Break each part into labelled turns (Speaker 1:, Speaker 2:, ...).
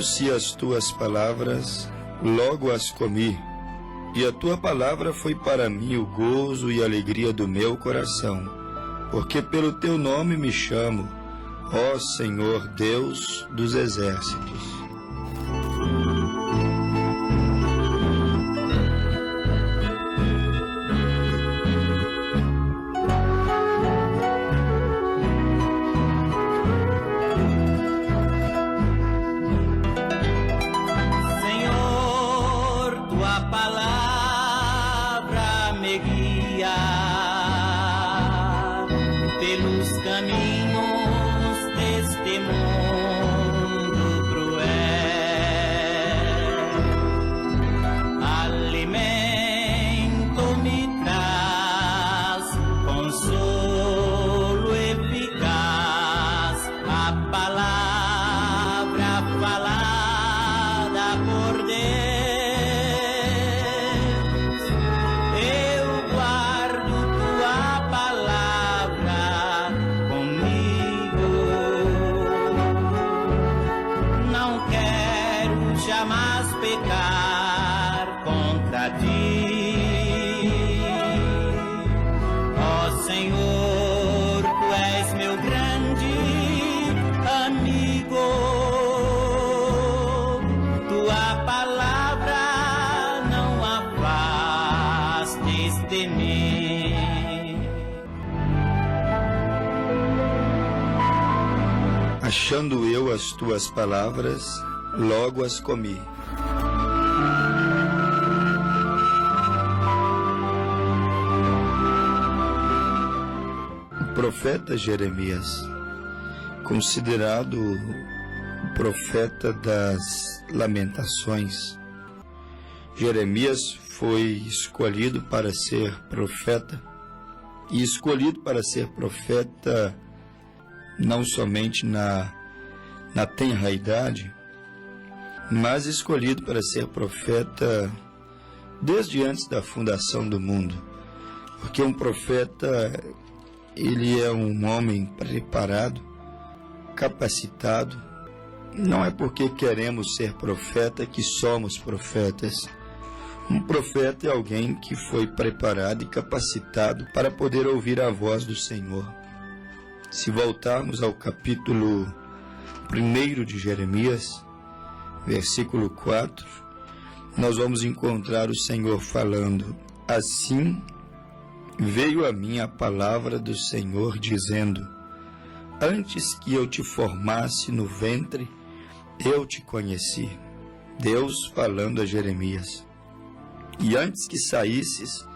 Speaker 1: Achando-se as tuas palavras, logo as comi, e a tua palavra foi para mim o gozo e a alegria do meu coração, porque pelo teu nome me chamo, ó Senhor Deus dos exércitos.
Speaker 2: Pelos caminhos deste mundo cruel, alimento me traz, consolo eficaz, a palavra falada por Deus. Eu guardo tua palavra comigo, não quero jamais pecar contra ti. Ó Senhor, tu és meu grande amigo, tua palavra não afastes de mim.
Speaker 1: Achando eu as tuas palavras, logo as comi. O profeta Jeremias, considerado o profeta das lamentações, Jeremias foi escolhido para ser profeta, e escolhido para ser profeta não somente na tenra idade, mas escolhido para ser profeta desde antes da fundação do mundo, porque um profeta, ele é um homem preparado, capacitado. Não é porque queremos ser profeta que somos profetas. Um profeta é alguém que foi preparado e capacitado para poder ouvir a voz do Senhor. Se voltarmos ao capítulo 1 de Jeremias, versículo 4, nós vamos encontrar o Senhor falando: assim veio a mim a palavra do Senhor, dizendo: antes que eu te formasse no ventre, eu te conheci. Deus falando a Jeremias. E antes que saísses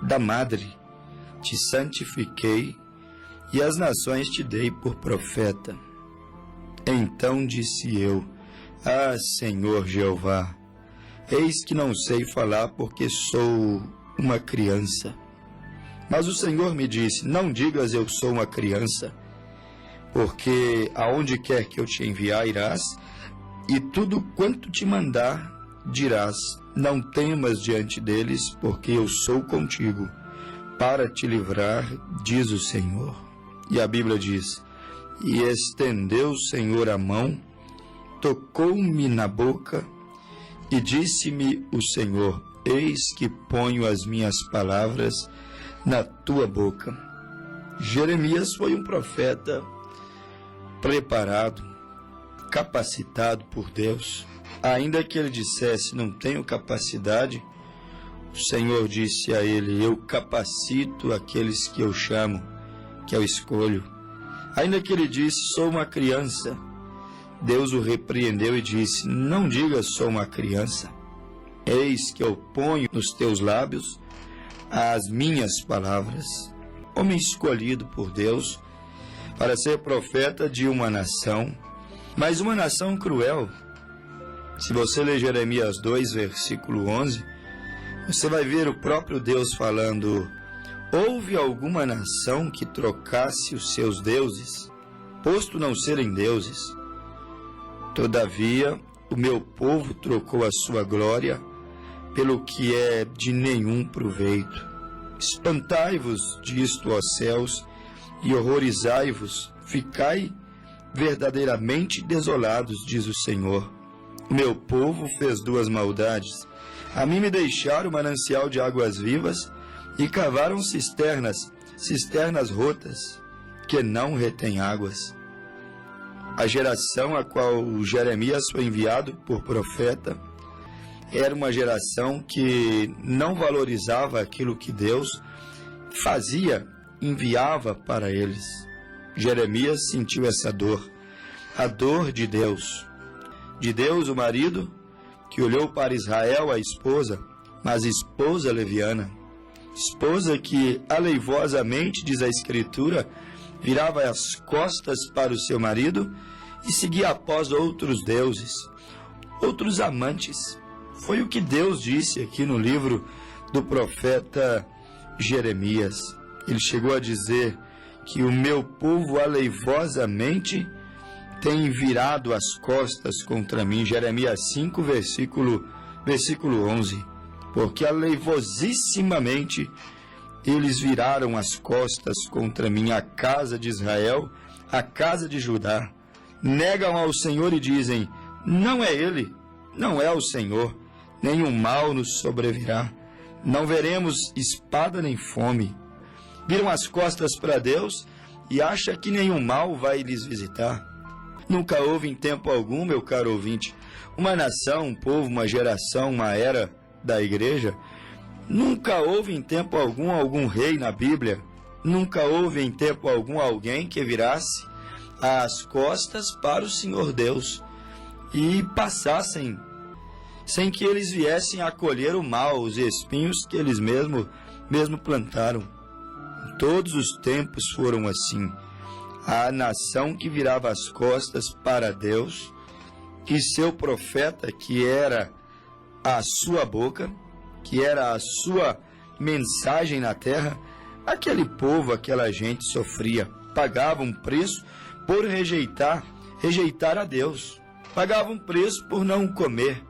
Speaker 1: da madre, te santifiquei, e as nações te dei por profeta. Então disse eu: ah, Senhor Jeová, eis que não sei falar, porque sou uma criança. Mas o Senhor me disse: não digas eu sou uma criança, porque aonde quer que eu te enviar irás, e tudo quanto te mandar dirás. Não temas diante deles, porque eu sou contigo, para te livrar, diz o Senhor. E a Bíblia diz: e estendeu o Senhor a mão, tocou-me na boca, e disse-me o Senhor: eis que ponho as minhas palavras na tua boca. Jeremias foi um profeta preparado, capacitado por Deus. Ainda que ele dissesse: não tenho capacidade, o Senhor disse a ele: eu capacito aqueles que eu chamo, que eu escolho. Ainda que ele disse: sou uma criança, Deus o repreendeu e disse: não diga sou uma criança, eis que eu ponho nos teus lábios as minhas palavras. Homem escolhido por Deus para ser profeta de uma nação, mas uma nação cruel. Se você ler Jeremias 2, versículo 11, você vai ver o próprio Deus falando: houve alguma nação que trocasse os seus deuses, posto não serem deuses? Todavia, o meu povo trocou a sua glória pelo que é de nenhum proveito. Espantai-vos disto, ó céus, e horrorizai-vos, ficai verdadeiramente desolados, diz o Senhor. O meu povo fez duas maldades. A mim me deixaram o manancial de águas vivas e cavaram cisternas rotas, que não retêm águas. A geração a qual Jeremias foi enviado por profeta era uma geração que não valorizava aquilo que Deus fazia, enviava para eles. Jeremias sentiu essa dor, a dor de Deus. De Deus, o marido, que olhou para Israel, a esposa, mas esposa leviana. Esposa que, aleivosamente, diz a Escritura, virava as costas para o seu marido e seguia após outros deuses, outros amantes. Foi o que Deus disse aqui no livro do profeta Jeremias. Ele chegou a dizer que o meu povo aleivosamente tem virado as costas contra mim. Jeremias 5, versículo 11. Porque aleivosissimamente eles viraram as costas contra mim, a casa de Israel, a casa de Judá. Negam ao Senhor e dizem, não é Ele, não é o Senhor, nenhum mal nos sobrevirá. Não veremos espada nem fome. Viram as costas para Deus e acham que nenhum mal vai lhes visitar. Nunca houve em tempo algum, meu caro ouvinte, uma nação, um povo, uma geração, uma era da igreja. Nunca houve em tempo algum rei na Bíblia. Nunca houve em tempo algum alguém que virasse as costas para o Senhor Deus e passassem sem que eles viessem a colher o mal, os espinhos que eles mesmo plantaram. Todos os tempos foram assim. A nação que virava as costas para Deus e seu profeta, que era a sua boca, que era a sua mensagem na terra, aquele povo, aquela gente sofria, pagava um preço por rejeitar a Deus, pagava um preço por não comer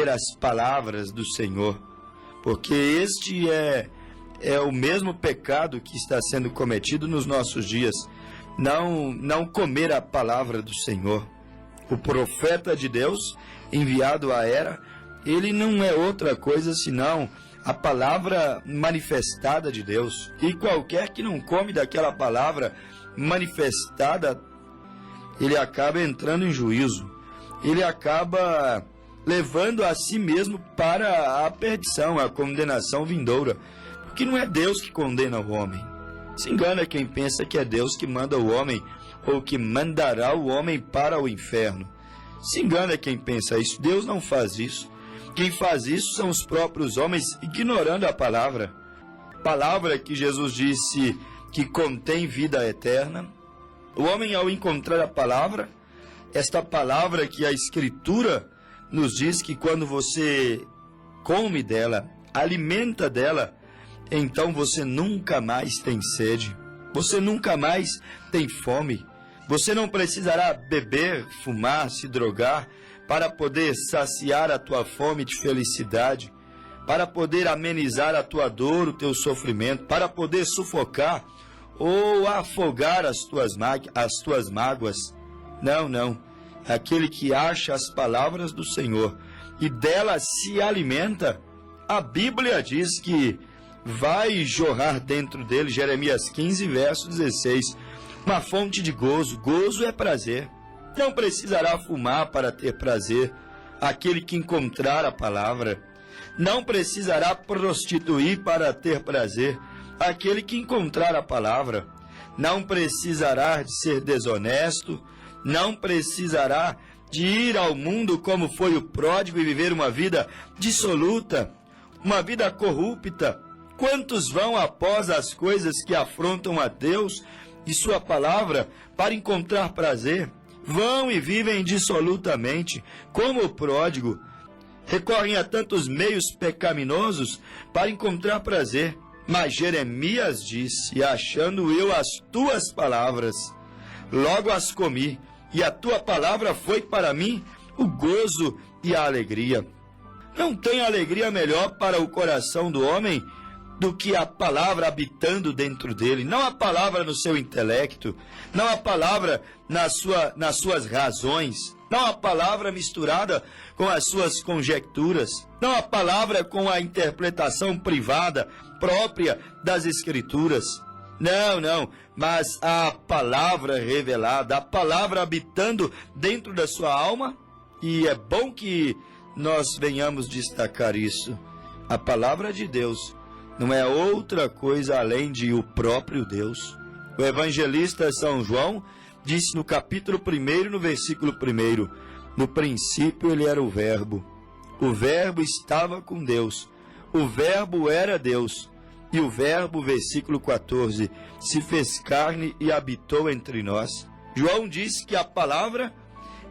Speaker 1: as palavras do Senhor, porque este é o mesmo pecado que está sendo cometido nos nossos dias, não comer a palavra do Senhor. O profeta de Deus, enviado à era, ele não é outra coisa senão a palavra manifestada de Deus. E qualquer que não come daquela palavra manifestada, ele acaba entrando em juízo. Ele acaba levando a si mesmo para a perdição, a condenação vindoura. Porque não é Deus que condena o homem. Se engana quem pensa que é Deus que manda o homem ou que mandará o homem para o inferno. Se engana quem pensa isso. Deus não faz isso. Quem faz isso são os próprios homens ignorando a palavra. Palavra que Jesus disse que contém vida eterna. O homem, ao encontrar a palavra, esta palavra que a Escritura nos diz que quando você come dela, alimenta dela, então você nunca mais tem sede, você nunca mais tem fome, você não precisará beber, fumar, se drogar para poder saciar a tua fome de felicidade, para poder amenizar a tua dor, o teu sofrimento, para poder sufocar ou afogar as tuas mágoas. Não. Aquele que acha as palavras do Senhor e delas se alimenta, a Bíblia diz que vai jorrar dentro dele, Jeremias 15, verso 16, uma fonte de gozo. Gozo é prazer. Não precisará fumar para ter prazer. Aquele que encontrar a palavra. Não precisará prostituir para ter prazer. Aquele que encontrar a palavra. Não precisará de ser desonesto. Não precisará de ir ao mundo como foi o pródigo e viver uma vida dissoluta, uma vida corrupta. Quantos vão após as coisas que afrontam a Deus e sua palavra para encontrar prazer? Vão e vivem dissolutamente, como o pródigo. Recorrem a tantos meios pecaminosos para encontrar prazer. Mas Jeremias disse, achando eu as tuas palavras, logo as comi, e a tua palavra foi para mim o gozo e a alegria. Não tem alegria melhor para o coração do homem do que a palavra habitando dentro dele. Não a palavra no seu intelecto, não a palavra nas suas razões, não a palavra misturada com as suas conjecturas, não a palavra com a interpretação privada própria das Escrituras. Não, mas a palavra revelada, a palavra habitando dentro da sua alma, e é bom que nós venhamos destacar isso. A palavra de Deus não é outra coisa além de o próprio Deus. O evangelista São João disse no capítulo 1, no versículo 1, no princípio ele era o Verbo estava com Deus, o Verbo era Deus, e o Verbo, versículo 14, se fez carne e habitou entre nós. João disse que a palavra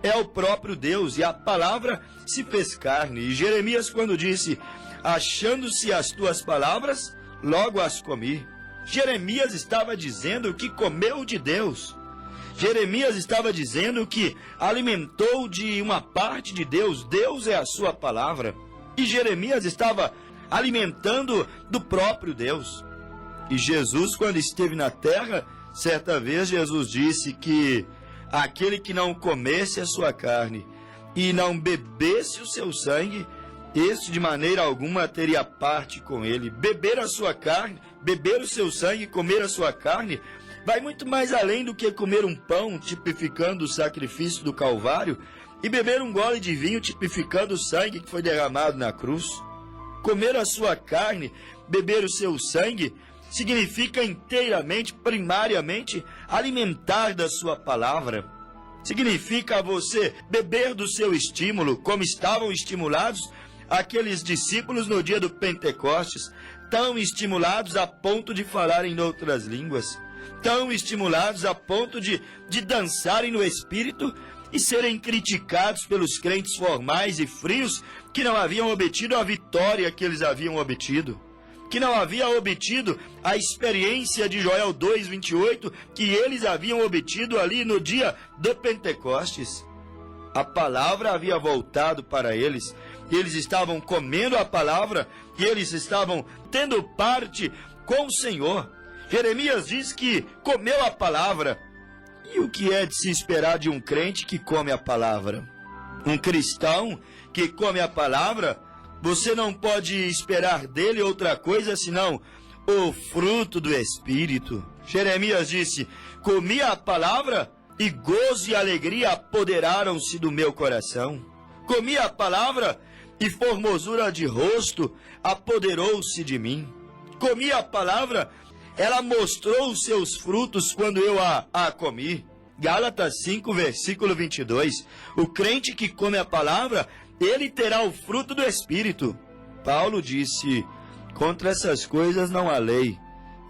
Speaker 1: é o próprio Deus, e a palavra se fez carne. E Jeremias, quando disse, achando-se as tuas palavras, logo as comi. Jeremias estava dizendo que comeu de Deus. Jeremias estava dizendo que alimentou de uma parte de Deus. Deus é a sua palavra. E Jeremias estava alimentando do próprio Deus. E Jesus, quando esteve na terra, certa vez Jesus disse que aquele que não comesse a sua carne e não bebesse o seu sangue, este de maneira alguma teria parte com ele. Beber a sua carne, beber o seu sangue, comer a sua carne, vai muito mais além do que comer um pão, tipificando o sacrifício do Calvário, e beber um gole de vinho, tipificando o sangue que foi derramado na cruz. Comer a sua carne, beber o seu sangue, significa inteiramente, primariamente, alimentar da sua palavra. Significa você beber do seu estímulo, como estavam estimulados aqueles discípulos no dia do Pentecostes, tão estimulados a ponto de falarem em outras línguas, tão estimulados a ponto de dançarem no Espírito e serem criticados pelos crentes formais e frios que não haviam obtido a vitória que eles haviam obtido, que não haviam obtido a experiência de Joel 2:28 que eles haviam obtido ali no dia do Pentecostes. A palavra havia voltado para eles, e eles estavam comendo a palavra, e eles estavam tendo parte com o Senhor. Jeremias diz que comeu a palavra. E o que é de se esperar de um crente que come a palavra? Um cristão que come a palavra, você não pode esperar dele outra coisa senão o fruto do Espírito. Jeremias disse, comi a palavra e gozo e alegria apoderaram-se do meu coração. Comi a palavra e formosura de rosto apoderou-se de mim. Comi a palavra, ela mostrou os seus frutos quando eu a comi. Gálatas 5, versículo 22. O crente que come a palavra, ele terá o fruto do Espírito. Paulo disse, contra essas coisas não há lei.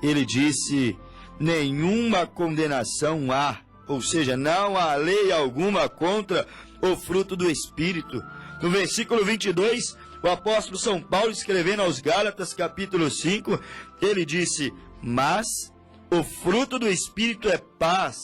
Speaker 1: Ele disse, nenhuma condenação há. Ou seja, não há lei alguma contra o fruto do Espírito. No versículo 22, o apóstolo São Paulo, escrevendo aos Gálatas, capítulo 5, ele disse, mas o fruto do Espírito é paz,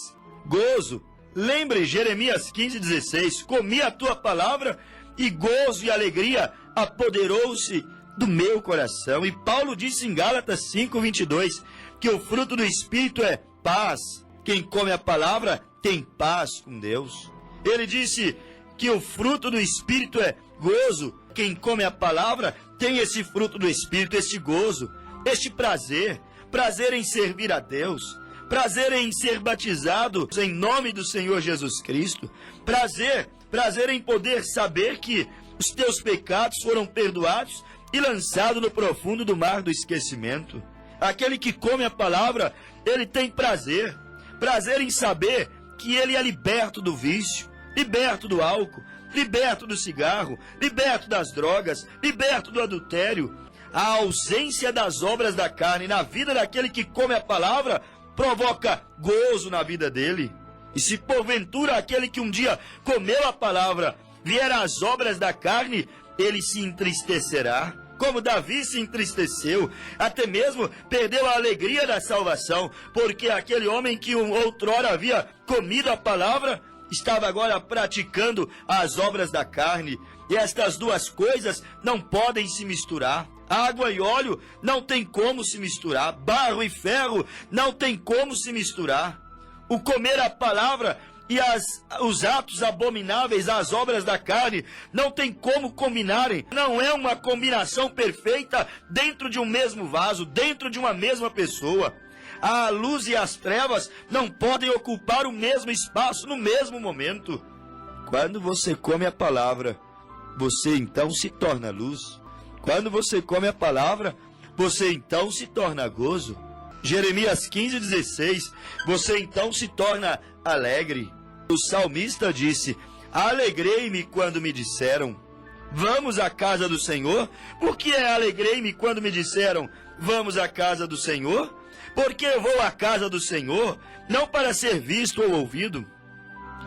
Speaker 1: gozo. Lembre Jeremias 15:16, comi a tua palavra e gozo e alegria apoderou-se do meu coração. E Paulo disse em Gálatas 5:22 que o fruto do Espírito é paz. Quem come a palavra tem paz com Deus. Ele disse que o fruto do Espírito é gozo. Quem come a palavra tem esse fruto do Espírito, este gozo, este prazer. Prazer em servir a Deus, prazer em ser batizado em nome do Senhor Jesus Cristo, prazer em poder saber que os teus pecados foram perdoados e lançados no profundo do mar do esquecimento. Aquele que come a palavra, ele tem prazer em saber que ele é liberto do vício, liberto do álcool, liberto do cigarro, liberto das drogas, liberto do adultério. A ausência das obras da carne na vida daquele que come a palavra provoca gozo na vida dele. E se porventura aquele que um dia comeu a palavra vier às obras da carne, ele se entristecerá, como Davi se entristeceu, até mesmo perdeu a alegria da salvação, porque aquele homem que outrora havia comido a palavra estava agora praticando as obras da carne. E estas duas coisas não podem se misturar. Água e óleo não tem como se misturar. Barro e ferro não tem como se misturar. O comer a palavra e os atos abomináveis, as obras da carne, não tem como combinarem. Não é uma combinação perfeita dentro de um mesmo vaso, dentro de uma mesma pessoa. A luz e as trevas não podem ocupar o mesmo espaço no mesmo momento. Quando você come a palavra, você então se torna luz. Quando você come a palavra, você então se torna gozo. Jeremias 15:16, você então se torna alegre. O salmista disse: alegrei-me quando me disseram, vamos à casa do Senhor. Por que alegrei-me quando me disseram, vamos à casa do Senhor? Porque eu vou à casa do Senhor, não para ser visto ou ouvido.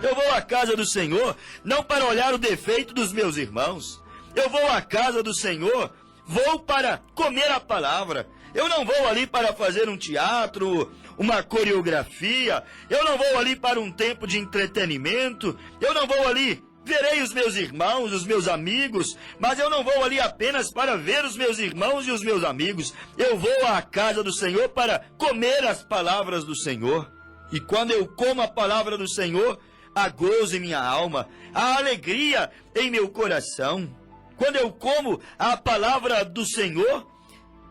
Speaker 1: Eu vou à casa do Senhor, não para olhar o defeito dos meus irmãos. Eu vou à casa do Senhor, vou para comer a palavra. Eu não vou ali para fazer um teatro, uma coreografia. Eu não vou ali para um tempo de entretenimento. Eu não vou ali, verei os meus irmãos, os meus amigos, mas eu não vou ali apenas para ver os meus irmãos e os meus amigos. Eu vou à casa do Senhor para comer as palavras do Senhor. E quando eu como a palavra do Senhor, há gozo em minha alma, há alegria em meu coração. Quando eu como a palavra do Senhor,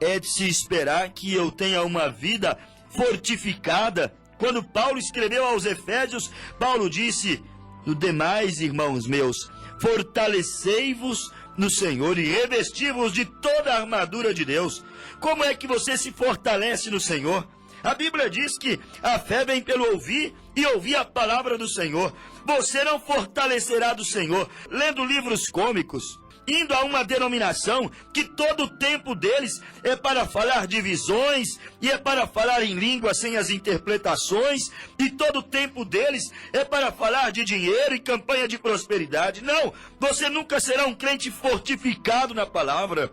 Speaker 1: é de se esperar que eu tenha uma vida fortificada. Quando Paulo escreveu aos Efésios, Paulo disse: no demais, irmãos meus, fortalecei-vos no Senhor e revesti-vos de toda a armadura de Deus. Como é que você se fortalece no Senhor? A Bíblia diz que a fé vem pelo ouvir e ouvir a palavra do Senhor. Você não fortalecerá do Senhor lendo livros cômicos, indo a uma denominação que todo o tempo deles é para falar de visões e é para falar em línguas sem as interpretações, e todo o tempo deles é para falar de dinheiro e campanha de prosperidade. Não, você nunca será um crente fortificado na palavra.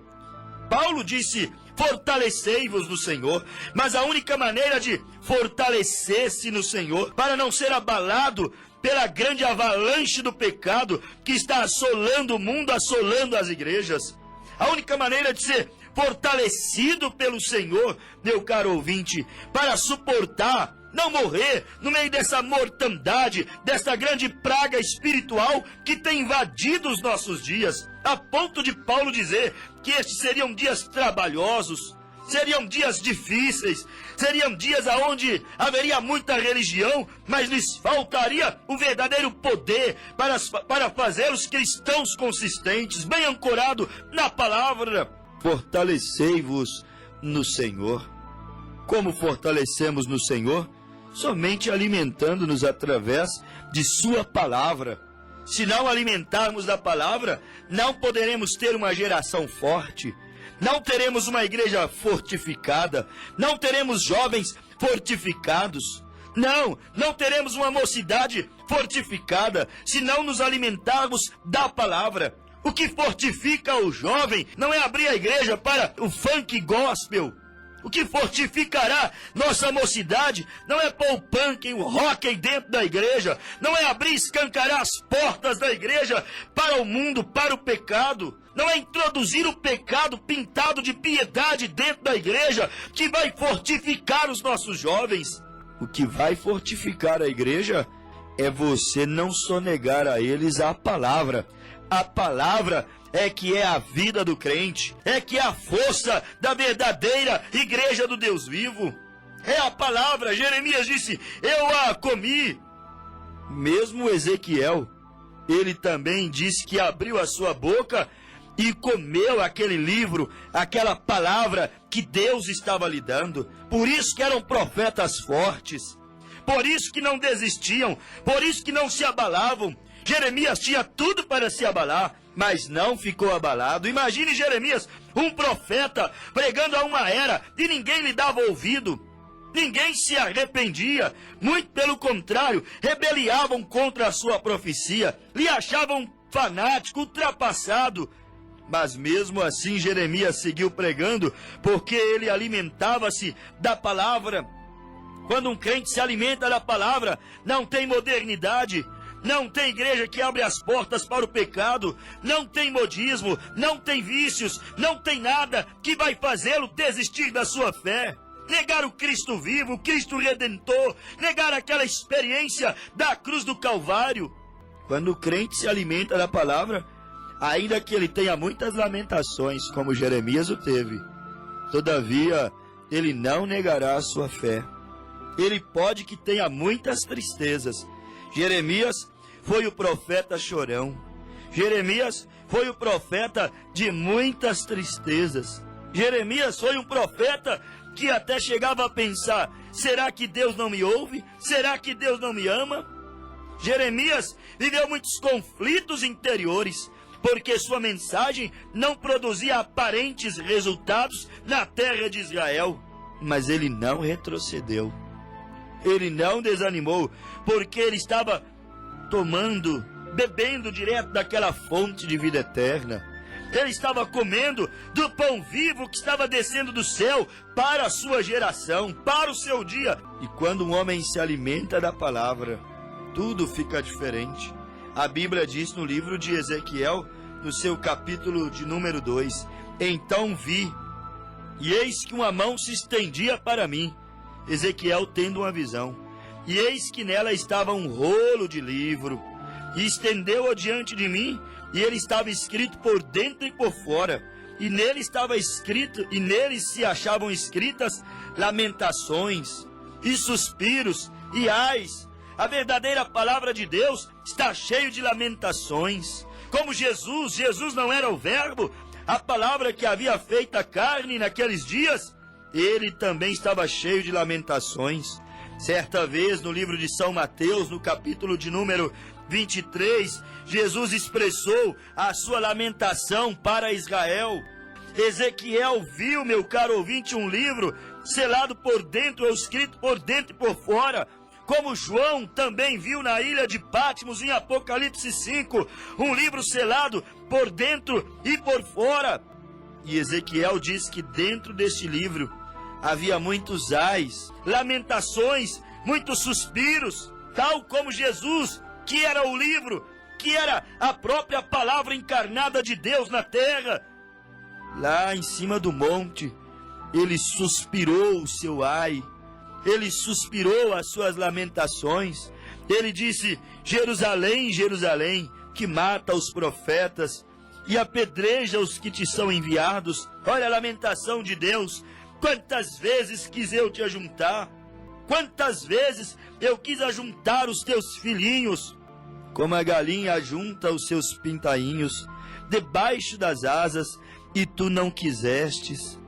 Speaker 1: Paulo disse: fortalecei-vos no Senhor, mas a única maneira de fortalecer-se no Senhor, para não ser abalado pela grande avalanche do pecado que está assolando o mundo, assolando as igrejas. A única maneira de ser fortalecido pelo Senhor, meu caro ouvinte, para suportar, não morrer no meio dessa mortandade, dessa grande praga espiritual que tem invadido os nossos dias, a ponto de Paulo dizer que estes seriam dias trabalhosos, seriam dias difíceis, seriam dias onde haveria muita religião, mas lhes faltaria o verdadeiro poder para fazer os cristãos consistentes, bem ancorados na palavra. Fortalecei-vos no Senhor. Como fortalecemos no Senhor? Somente alimentando-nos através de sua palavra. Se não alimentarmos da palavra, não poderemos ter uma geração forte. Não teremos uma igreja fortificada, não teremos jovens fortificados, não teremos uma mocidade fortificada, se não nos alimentarmos da palavra. O que fortifica o jovem não é abrir a igreja para o funk gospel. O que fortificará nossa mocidade não é pôr o punk e o rock dentro da igreja, não é abrir e escancarar as portas da igreja para o mundo, para o pecado. Não é introduzir o pecado pintado de piedade dentro da igreja que vai fortificar os nossos jovens. O que vai fortificar a igreja é você não sonegar a eles a palavra. A palavra é que é a vida do crente, é que é a força da verdadeira igreja do Deus vivo. É a palavra. Jeremias disse: eu a comi. Mesmo Ezequiel, ele também disse que abriu a sua boca e comeu aquele livro, aquela palavra que Deus estava lhe dando. Por isso que eram profetas fortes, por isso que não desistiam, por isso que não se abalavam. Jeremias tinha tudo para se abalar, mas não ficou abalado. Imagine Jeremias, um profeta, pregando a uma era e ninguém lhe dava ouvido. Ninguém se arrependia, muito pelo contrário, rebeliavam contra a sua profecia, lhe achavam fanático, ultrapassado. Mas mesmo assim Jeremias seguiu pregando, porque ele alimentava-se da palavra. Quando um crente se alimenta da palavra, não tem modernidade, não tem igreja que abre as portas para o pecado, não tem modismo, não tem vícios, não tem nada que vai fazê-lo desistir da sua fé. negar o Cristo vivo, o Cristo redentor, negar aquela experiência da cruz do Calvário. Quando o crente se alimenta da palavra, ainda que ele tenha muitas lamentações, como Jeremias o teve, todavia ele não negará a sua fé. Ele pode que tenha muitas tristezas. Jeremias foi o profeta chorão. Jeremias foi o profeta de muitas tristezas. Jeremias foi um profeta que até chegava a pensar: será que Deus não me ouve? Será que Deus não me ama? Jeremias viveu muitos conflitos interiores, porque sua mensagem não produzia aparentes resultados na terra de Israel. Mas ele não retrocedeu. Ele não desanimou, porque ele estava bebendo direto daquela fonte de vida eterna. Ele estava comendo do pão vivo que estava descendo do céu para a sua geração, para o seu dia. E quando um homem se alimenta da palavra, tudo fica diferente. A Bíblia diz no livro de Ezequiel, no seu capítulo de número 2, então vi, e eis que uma mão se estendia para mim, Ezequiel tendo uma visão, e eis que nela estava um rolo de livro, e estendeu-o diante de mim, e ele estava escrito por dentro e por fora, e nele estava escrito, e nele se achavam escritas lamentações, e suspiros, e ais. A verdadeira palavra de Deus está cheio de lamentações. Como Jesus não era o verbo, a palavra que havia feito a carne naqueles dias, ele também estava cheio de lamentações. Certa vez, no livro de São Mateus, no capítulo de número 23, Jesus expressou a sua lamentação para Israel. Ezequiel viu, meu caro ouvinte, um livro selado por dentro ou escrito por dentro e por fora, como João também viu na ilha de Patmos em Apocalipse 5, um livro selado por dentro e por fora. E Ezequiel diz que dentro deste livro havia muitos ais, lamentações, muitos suspiros, tal como Jesus, que era o livro, que era a própria palavra encarnada de Deus na terra. Lá em cima do monte, ele suspirou o seu ai, ele suspirou as suas lamentações. Ele disse: Jerusalém, Jerusalém, que mata os profetas e apedreja os que te são enviados. Olha a lamentação de Deus. Quantas vezes quis eu te ajuntar, quantas vezes eu quis ajuntar os teus filhinhos, como a galinha ajunta os seus pintainhos debaixo das asas, e tu não quisestes.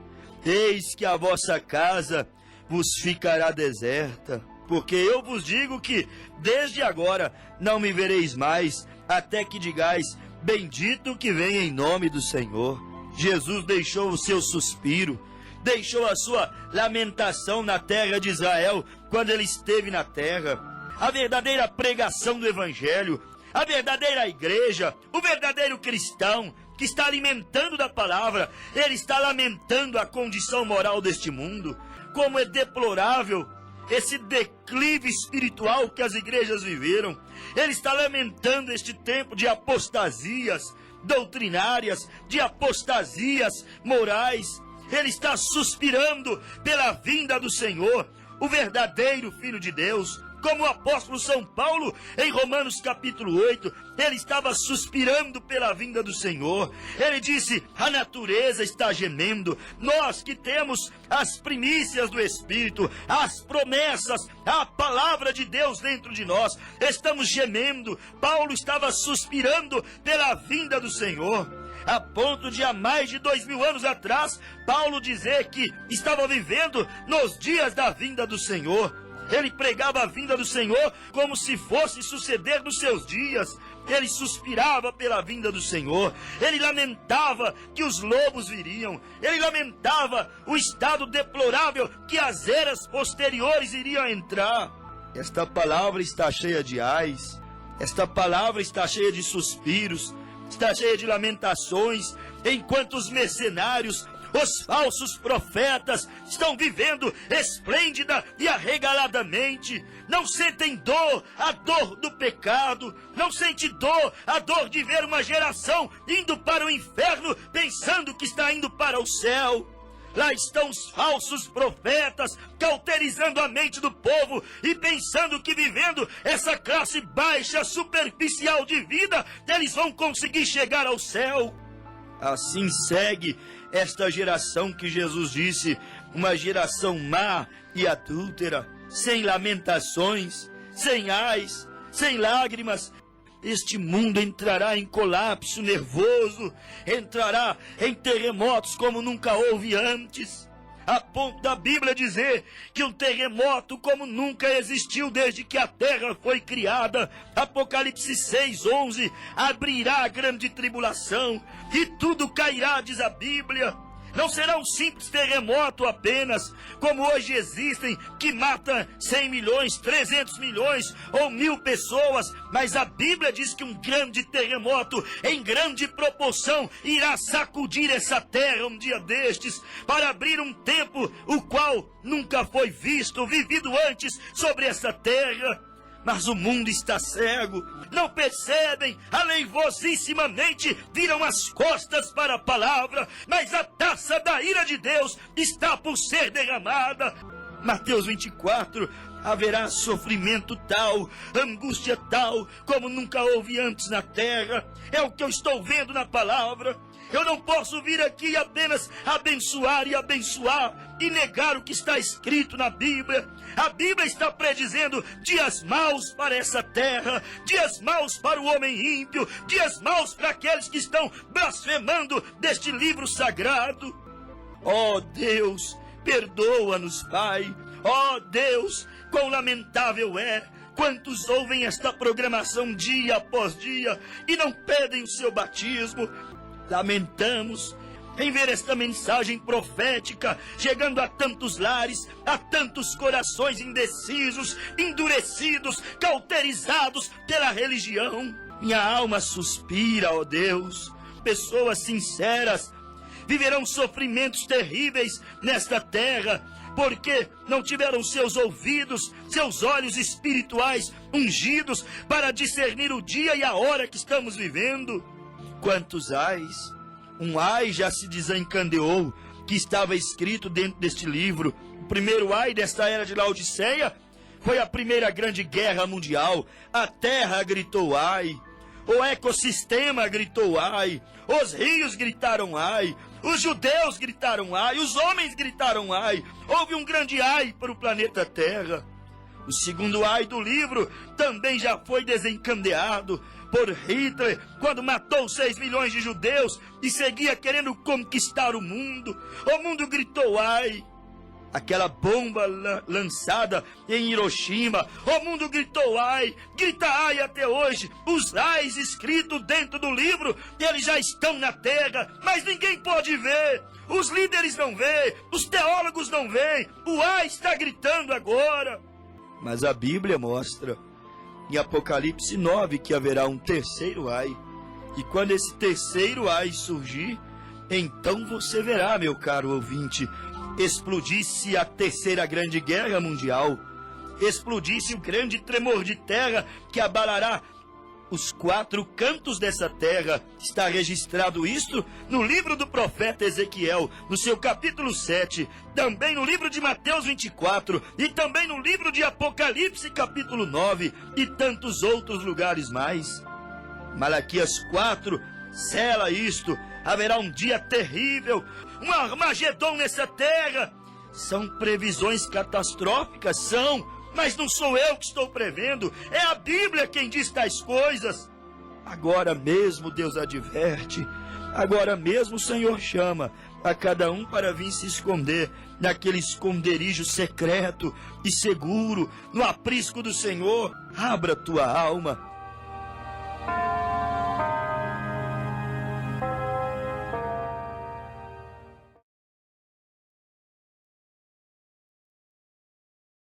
Speaker 1: Eis que a vossa casa vos ficará deserta, porque eu vos digo que desde agora não me vereis mais, até que digais: bendito que vem em nome do Senhor. Jesus deixou o seu suspiro, deixou a sua lamentação na terra de Israel, quando ele esteve na terra. A verdadeira pregação do Evangelho, a verdadeira igreja, o verdadeiro cristão que está alimentando da palavra, ele está lamentando a condição moral deste mundo. Como é deplorável esse declive espiritual que as igrejas viveram. Ele está lamentando este tempo de apostasias doutrinárias, de apostasias morais. Ele está suspirando pela vinda do Senhor, o verdadeiro Filho de Deus. Como o apóstolo São Paulo, em Romanos capítulo 8, ele estava suspirando pela vinda do Senhor. Ele disse: a natureza está gemendo. Nós que temos as primícias do Espírito, as promessas, a palavra de Deus dentro de nós, estamos gemendo. Paulo estava suspirando pela vinda do Senhor, a ponto de há mais de 2000 anos atrás, Paulo dizer que estava vivendo nos dias da vinda do Senhor. Ele pregava a vinda do Senhor como se fosse suceder nos seus dias. Ele suspirava pela vinda do Senhor. Ele lamentava que os lobos viriam. Ele lamentava o estado deplorável que as eras posteriores iriam entrar. Esta palavra está cheia de ais. Esta palavra está cheia de suspiros. Está cheia de lamentações, enquanto os mercenários, os falsos profetas, estão vivendo esplêndida e arregaladamente. Não sentem dor, a dor do pecado. Não sente dor, a dor de ver uma geração indo para o inferno, pensando que está indo para o céu. Lá estão os falsos profetas, cauterizando a mente do povo e pensando que vivendo essa classe baixa, superficial de vida, eles vão conseguir chegar ao céu. Assim segue esta geração que Jesus disse, uma geração má e adúltera, sem lamentações, sem ais, sem lágrimas. Este mundo entrará em colapso nervoso, entrará em terremotos como nunca houve antes, a ponto da Bíblia dizer que um terremoto como nunca existiu desde que a terra foi criada. Apocalipse 6:11, abrirá a grande tribulação e tudo cairá, diz a Bíblia. Não será um simples terremoto apenas, como hoje existem, que mata 100 milhões, 300 milhões ou 1000 pessoas, mas a Bíblia diz que um grande terremoto, em grande proporção, irá sacudir essa terra um dia destes, para abrir um tempo o qual nunca foi visto, vivido antes sobre essa terra. Mas o mundo está cego, não percebem, aleivosissimamente viram as costas para a palavra, mas a taça da ira de Deus está por ser derramada. Mateus 24, haverá sofrimento tal, angústia tal, como nunca houve antes na terra. É o que eu estou vendo na palavra. Eu não posso vir aqui apenas abençoar e negar o que está escrito na Bíblia. A Bíblia está predizendo dias maus para essa terra, dias maus para o homem ímpio, dias maus para aqueles que estão blasfemando deste livro sagrado. Ó Deus, perdoa-nos, Pai. Ó Deus, quão lamentável é quantos ouvem esta programação dia após dia e não pedem o seu batismo. Lamentamos em ver esta mensagem profética chegando a tantos lares, a tantos corações indecisos, endurecidos, cauterizados pela religião. Minha alma suspira, ó Deus. Pessoas sinceras viverão sofrimentos terríveis nesta terra, porque não tiveram seus ouvidos, seus olhos espirituais ungidos para discernir o dia e a hora que estamos vivendo. Quantos ais? Um ai já se desencandeou, que estava escrito dentro deste livro. O primeiro ai desta era de Laodiceia foi a primeira grande guerra mundial. A terra gritou ai, o ecossistema gritou ai, os rios gritaram ai, os judeus gritaram ai, os homens gritaram ai. Houve um grande ai para o planeta Terra. O segundo ai do livro também já foi desencadeado por Hitler, quando matou 6 milhões de judeus e seguia querendo conquistar o mundo. O mundo gritou ai. Aquela bomba lançada em Hiroshima, o mundo gritou ai, grita ai até hoje. Os ais escritos dentro do livro, eles já estão na terra, mas ninguém pode ver. Os líderes não veem, os teólogos não veem. O ai está gritando agora. Mas a Bíblia mostra em Apocalipse 9 que haverá um terceiro ai. E quando esse terceiro ai surgir, então você verá, meu caro ouvinte, explodisse a terceira grande guerra mundial, explodisse o grande tremor de terra que abalará os 4 cantos dessa terra. Está registrado isto no livro do profeta Ezequiel, no seu capítulo 7, também no livro de Mateus 24 e também no livro de Apocalipse capítulo 9 e tantos outros lugares mais. Malaquias 4 sela isto. Haverá um dia terrível, um Armagedon nessa terra. São previsões catastróficas, são, mas não sou eu que estou prevendo, é a Bíblia quem diz tais coisas. Agora mesmo Deus adverte, agora mesmo o Senhor chama a cada um para vir se esconder naquele esconderijo secreto e seguro, no aprisco do Senhor. Abra tua alma,